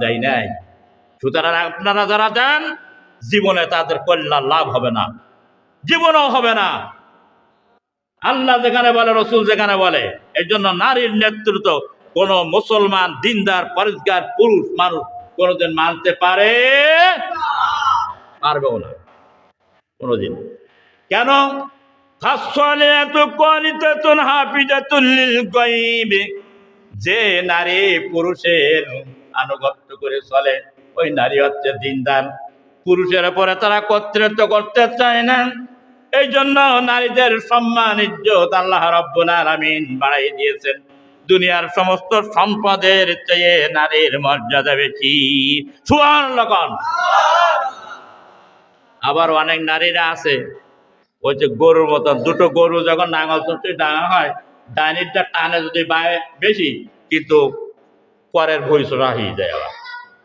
দেয় নাই। সুতরাং আপনারা যারা দেন জীবনে তাদের কল্যাণ লাভ হবে না, জীবনও হবে না। আল্লাহ যেখানে বলে, রসুল যেখানে বলে। এই জন্য নারীর নেতৃত্ব কোন মুসলমান দিনদার পরিষ্কার পুরুষ মানুষ কোনদিন মানতে পারবেও না কোনদিন। কেন? যে নারী পুরুষের আনুগত্য করে চলে ওই নারী হচ্ছে দিনদার। পুরুষের উপরে তারা কর্তৃত্ব করতে চায় না। এই জন্য নারীদের সম্মান ইজ্জত আল্লাহ রাব্বুল আলামিন বাড়াই দিয়েছেন। দুনিয়ার সমস্ত সম্পদের চেয়ে নারীর মর্যাদা বেশি। সুবহানাল্লাহ। আবার অনেক নারীরা আছে ওই যে গরুর মতন, দুটো গরু যখন নাঙল চড়তে ডাঙা হয়, ডাইনিটা টানে যদি বায়ে বেশি, কিন্তু পরের ভই চড়া হয়ে যায়, আবার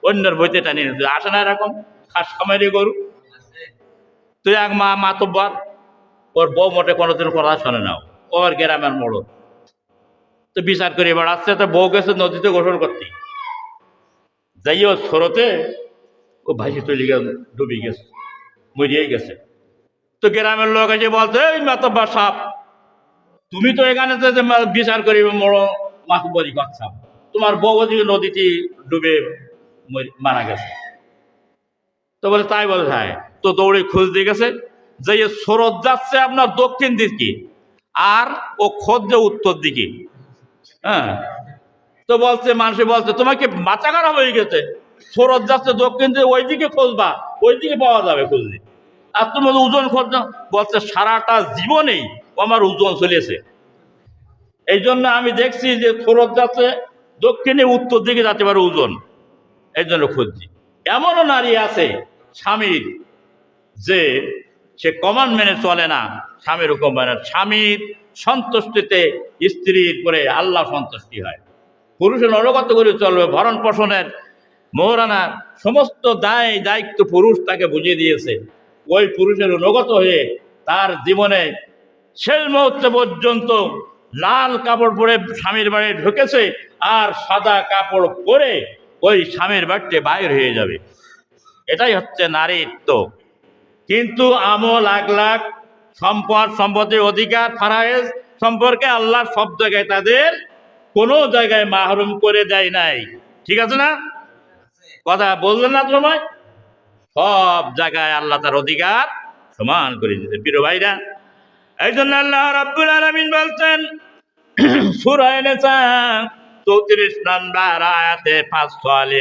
অন্যের ভইতে টানি আসে না। এরকম খাস খামারি গরু। তুই এক মাতব্বর, ওর বউ মোটে কোনোদিন কথা শোনে না, ওর গ্রামের মোড় তো বিচার করে বেড়াচ্ছে। তো বউ গেছে নদীতে গোসল করতে, যাই ও স্রোতে ও ভাসি চলে গেছে, ডুবে গেছে, মরিয়েই গেছে। তো গ্রামের লোক এসে বলছে, এই মাতব্বর সাপ, তুমি তো এখানে বিচার করি মোড় মাতব্বরি করছাম, তোমার বউ ওদিকে নদীতে ডুবে মারা গেছে। তো বলে তাই? বলে হ্যাঁ। তো দৌড়ে খোঁজ দিয়ে গেছে যে স্রোত যাচ্ছে আপনার দক্ষিণ দিকে আর ও খোঁজ যে উত্তর দিকে। হ্যাঁ। তো বলছে, মানুষে বলছে তোমাকে মাথা খারাপ হয়ে গেছে, স্রোত যাচ্ছে দক্ষিণ দিকে, ওইদিকে খুঁজবা, ওইদিকে পাওয়া যাবে খুঁজলে। আর তোমার ওজন খোঁজ না। বলছে সারাটা জীবনেই আমার ওজন চলেছে, এই জন্য আমি দেখছি যে স্রোত যাচ্ছে দক্ষিণে উত্তর দিকে যাতে পারে ওজন, এই জন্য খুঁজছি। এমনও নারী আছে স্বামীর যে সে কমান্ড মেনে চলে না, স্বামীর হুকুম মানে। স্বামীর সন্তুষ্টিতে স্ত্রীর পরে আল্লাহ সন্তুষ্টি হয়। পুরুষের অনুগত করে চলবে, ভরণ পোষণের মহারানার সমস্ত দায়িত্ব পুরুষ তাকে বুঝিয়ে দিয়েছে। ওই পুরুষের অনুগত হয়ে তার জীবনে শেষ মুহূর্ত পর্যন্ত লাল কাপড় পরে স্বামীর বাড়ি ঢুকেছে আর সাদা কাপড় পরে ওই স্বামীর বাড়িতে বাইর হয়ে যাবে। এটাই হচ্ছে নারীত্ব। কিন্তু আমল আকলাক সম্পত্তির অধিকার ফারায়েজ সম্পর্কে আল্লাহ সব জায়গায় তাদের কোনো জায়গায় মাহরুম করে দেয় নাই। ঠিক আছে না? কথা বললেন না তোমায়? সব জায়গায় আল্লাহ তার অধিকার সমান করে দিয়েছে। প্রিয় ভাইরা, এই জন্য আল্লাহ রাব্বুল আলামিন বলছেন সূরা নিসা 34 নম্বর আয়াতে 5 আয়াত,